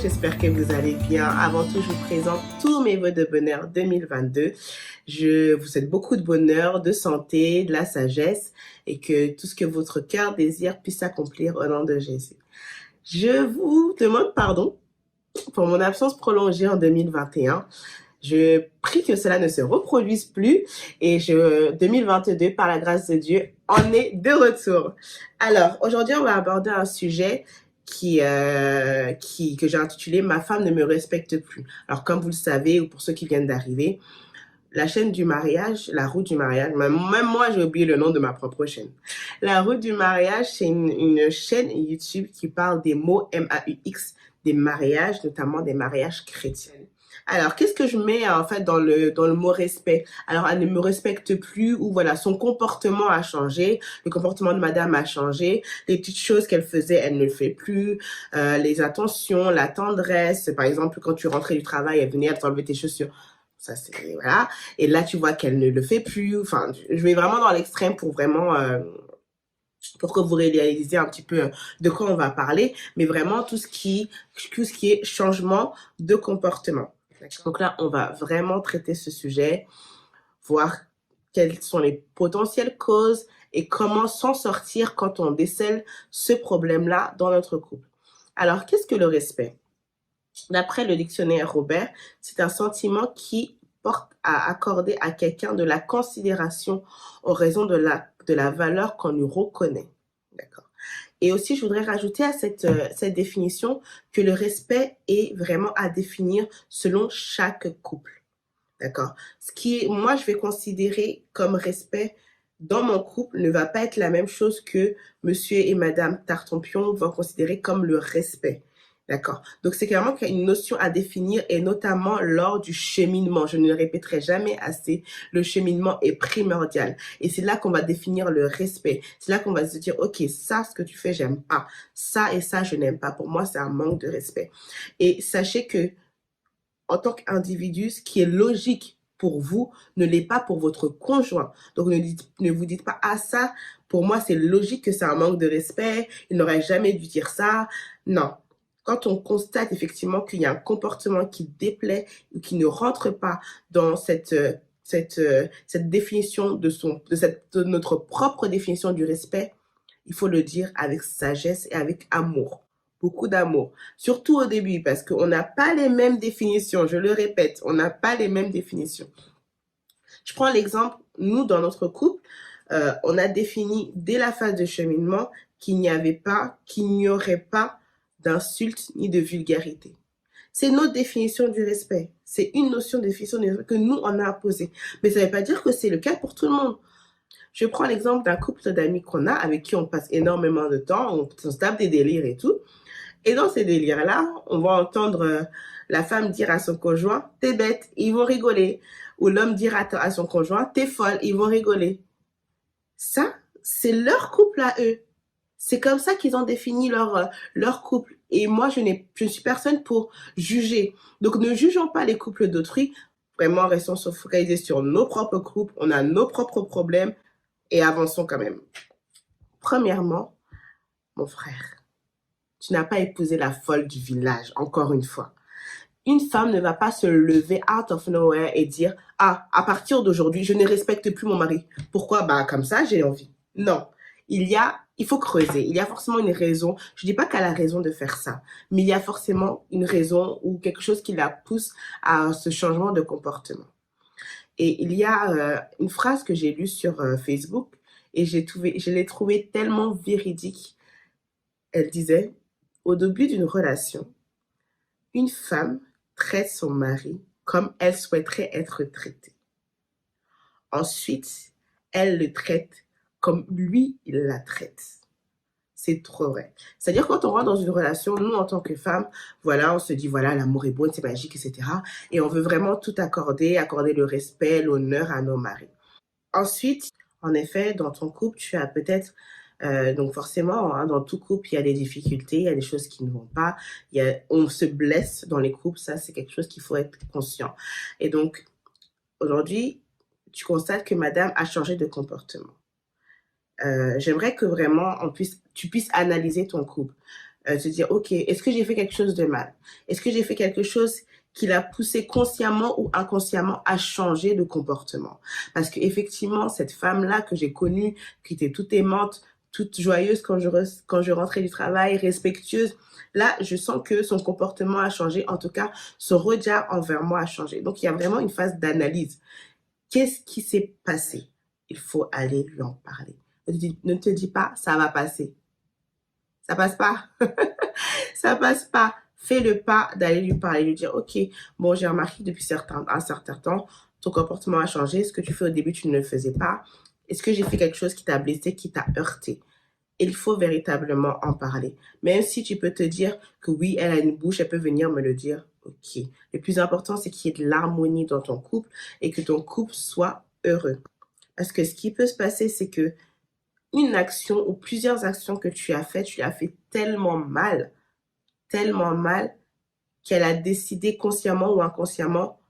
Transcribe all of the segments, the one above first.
j'espère que vous allez bien. Avant tout, je vous présente tous mes vœux de bonheur 2022. Je vous souhaite beaucoup de bonheur, de santé, de la sagesse et que tout ce que votre cœur désire puisse s'accomplir au nom de Jésus. Je vous demande pardon pour mon absence prolongée en 2021. Je prie que cela ne se reproduise plus et 2022, par la grâce de Dieu, on est de retour. Alors, aujourd'hui, on va aborder un sujet que j'ai intitulé « Ma femme ne me respecte plus ». Alors, comme vous le savez, ou pour ceux qui viennent d'arriver, la chaîne du mariage, la route du mariage, même moi, j'ai oublié le nom de ma propre chaîne. La route du mariage, c'est une chaîne YouTube qui parle des mots MAUX, des mariages, notamment des mariages chrétiens. Alors, qu'est-ce que je mets en fait dans le mot respect? Alors, elle ne me respecte plus ou voilà, son comportement a changé, le comportement de madame a changé, les petites choses qu'elle faisait, elle ne le fait plus, les attentions, la tendresse, par exemple, quand tu rentrais du travail, elle venait t'enlever tes chaussures. Ça, c'est, voilà. Et là, tu vois qu'elle ne le fait plus. Enfin, je vais vraiment dans l'extrême pour vraiment, pour que vous réalisez un petit peu de quoi on va parler, mais vraiment tout ce qui est changement de comportement. Donc là, on va vraiment traiter ce sujet, voir quelles sont les potentielles causes et comment s'en sortir quand on décèle ce problème-là dans notre couple. Alors, qu'est-ce que le respect? D'après le dictionnaire Robert, c'est un sentiment qui porte à accorder à quelqu'un de la considération en raison de la valeur qu'on lui reconnaît. D'accord. Et aussi, je voudrais rajouter à cette définition que le respect est vraiment à définir selon chaque couple. D'accord. Moi, je vais considérer comme respect dans mon couple ne va pas être la même chose que monsieur et madame Tartampion vont considérer comme le respect. D'accord. Donc, c'est clairement qu'il y a une notion à définir et notamment lors du cheminement. Je ne le répéterai jamais assez. Le cheminement est primordial. Et c'est là qu'on va définir le respect. C'est là qu'on va se dire, OK, ça, ce que tu fais, j'aime pas. Ça et ça, je n'aime pas. Pour moi, c'est un manque de respect. Et sachez que, en tant qu'individu, ce qui est logique pour vous ne l'est pas pour votre conjoint. Donc, ne vous dites pas, ah, ça, pour moi, c'est logique que c'est un manque de respect. Il n'aurait jamais dû dire ça. Non. Quand on constate effectivement qu'il y a un comportement qui déplaît ou qui ne rentre pas dans cette définition de notre propre définition du respect, il faut le dire avec sagesse et avec amour. Beaucoup d'amour. Surtout au début, parce qu'on n'a pas les mêmes définitions. Je le répète, on n'a pas les mêmes définitions. Je prends l'exemple, nous, dans notre couple, on a défini dès la phase de cheminement qu'il n'y aurait pas d'insultes ni de vulgarité. C'est notre définition du respect. C'est une notion de définition du respect que nous, on a imposée. Mais ça ne veut pas dire que c'est le cas pour tout le monde. Je prends l'exemple d'un couple d'amis qu'on a, avec qui on passe énormément de temps, on se tape des délires et tout. Et dans ces délires-là, on va entendre la femme dire à son conjoint, t'es bête, ils vont rigoler. Ou l'homme dire à son conjoint, t'es folle, ils vont rigoler. Ça, c'est leur couple à eux. C'est comme ça qu'ils ont défini leur couple. Et moi, je ne suis personne pour juger. Donc, ne jugeons pas les couples d'autrui. Vraiment, restons focalisés sur nos propres couples. On a nos propres problèmes et avançons quand même. Premièrement, mon frère, tu n'as pas épousé la folle du village, encore une fois. Une femme ne va pas se lever out of nowhere et dire « Ah, à partir d'aujourd'hui, je ne respecte plus mon mari. Pourquoi? Bah, comme ça, j'ai envie. » Non. Il faut creuser. Il y a forcément une raison. Je ne dis pas qu'elle a raison de faire ça, mais il y a forcément une raison ou quelque chose qui la pousse à ce changement de comportement. Et il y a une phrase que j'ai lue sur Facebook et je l'ai trouvée tellement véridique. Elle disait « Au début d'une relation, une femme traite son mari comme elle souhaiterait être traitée. Ensuite, elle le traite comme lui, il la traite. » C'est trop vrai. C'est-à-dire quand on rentre dans une relation, nous, en tant que femmes, voilà, on se dit, voilà, l'amour est beau, c'est magique, etc. Et on veut vraiment tout accorder le respect, l'honneur à nos maris. Ensuite, en effet, dans ton couple, tu as peut-être donc forcément, hein, dans tout couple, il y a des difficultés, il y a des choses qui ne vont pas, on se blesse dans les couples, ça c'est quelque chose qu'il faut être conscient. Et donc, aujourd'hui, tu constates que madame a changé de comportement. J'aimerais que vraiment tu puisses analyser ton couple. Se dire, ok, est-ce que j'ai fait quelque chose de mal? Est-ce que j'ai fait quelque chose qui l'a poussé consciemment ou inconsciemment à changer de comportement? Parce que effectivement, cette femme-là que j'ai connue, qui était toute aimante, toute joyeuse quand je rentrais du travail, respectueuse, là, je sens que son comportement a changé. En tout cas, son regard envers moi a changé. Donc, il y a vraiment une phase d'analyse. Qu'est-ce qui s'est passé? Il faut aller lui en parler. Ne te dis pas, ça va passer. Ça passe pas. Ça passe pas. Fais le pas d'aller lui parler, lui dire, ok, bon, j'ai remarqué depuis un certain temps, ton comportement a changé. Ce que tu fais au début, tu ne le faisais pas. Est-ce que j'ai fait quelque chose qui t'a blessé, qui t'a heurté? Il faut véritablement en parler. Même si tu peux te dire que oui, elle a une bouche, elle peut venir me le dire. Ok. Le plus important, c'est qu'il y ait de l'harmonie dans ton couple et que ton couple soit heureux. Parce que ce qui peut se passer, c'est que une action ou plusieurs actions que tu as faites, tu l'as fait tellement mal, qu'elle a décidé consciemment ou inconsciemment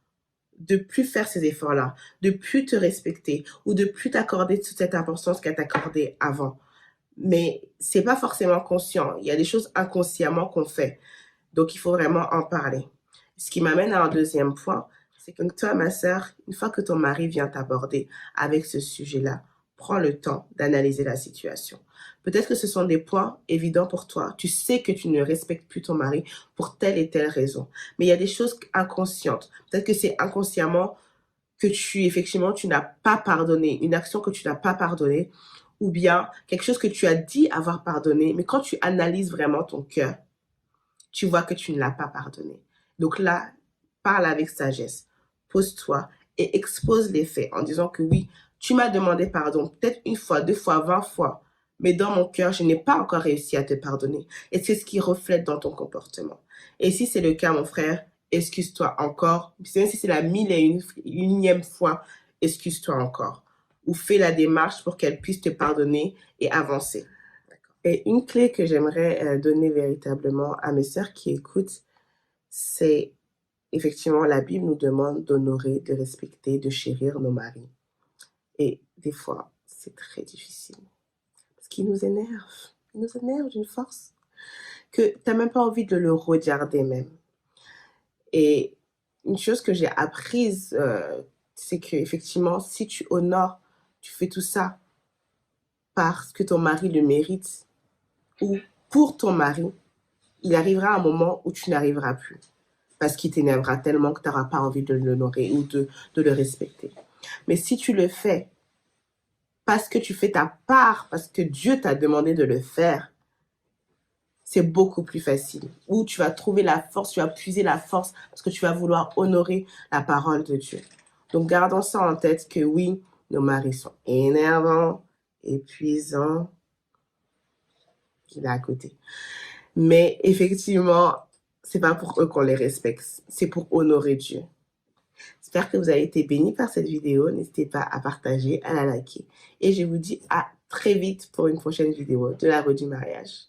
de plus faire ces efforts-là, de plus te respecter ou de plus t'accorder toute cette importance qu'elle t'accordait avant. Mais c'est pas forcément conscient. Il y a des choses inconsciemment qu'on fait. Donc, il faut vraiment en parler. Ce qui m'amène à un deuxième point, c'est que toi, ma sœur, une fois que ton mari vient t'aborder avec ce sujet-là, prends le temps d'analyser la situation. Peut-être que ce sont des points évidents pour toi. Tu sais que tu ne respectes plus ton mari pour telle et telle raison. Mais il y a des choses inconscientes. Peut-être que c'est inconsciemment que effectivement, tu n'as pas pardonné, une action que tu n'as pas pardonnée, ou bien quelque chose que tu as dit avoir pardonné, mais quand tu analyses vraiment ton cœur, tu vois que tu ne l'as pas pardonné. Donc là, parle avec sagesse, pose-toi et expose les faits en disant que oui, tu m'as demandé pardon, peut-être une fois, 2 fois, 20 fois, mais dans mon cœur, je n'ai pas encore réussi à te pardonner. Et c'est ce qui reflète dans ton comportement. Et si c'est le cas, mon frère, excuse-toi encore. Même si c'est la 1001e fois, excuse-toi encore. Ou fais la démarche pour qu'elle puisse te pardonner et avancer. Et une clé que j'aimerais donner véritablement à mes sœurs qui écoutent, c'est effectivement la Bible nous demande d'honorer, de respecter, de chérir nos maris. Et des fois, c'est très difficile. Parce qu'ils nous énervent. Ils nous énervent d'une force que tu n'as même pas envie de le regarder même. Et une chose que j'ai apprise, c'est qu'effectivement, si tu honores, tu fais tout ça parce que ton mari le mérite ou pour ton mari, il arrivera un moment où tu n'arriveras plus parce qu'il t'énervera tellement que tu n'auras pas envie de l'honorer ou de le respecter. Mais si tu le fais parce que tu fais ta part, parce que Dieu t'a demandé de le faire, c'est beaucoup plus facile. Où tu vas trouver la force, tu vas puiser la force parce que tu vas vouloir honorer la parole de Dieu. Donc, gardons ça en tête que oui, nos maris sont énervants, épuisants. Il est à côté. Mais effectivement, c'est pas pour eux qu'on les respecte. C'est pour honorer Dieu. J'espère que vous avez été bénis par cette vidéo. N'hésitez pas à partager, à la liker. Et je vous dis à très vite pour une prochaine vidéo de la route du mariage.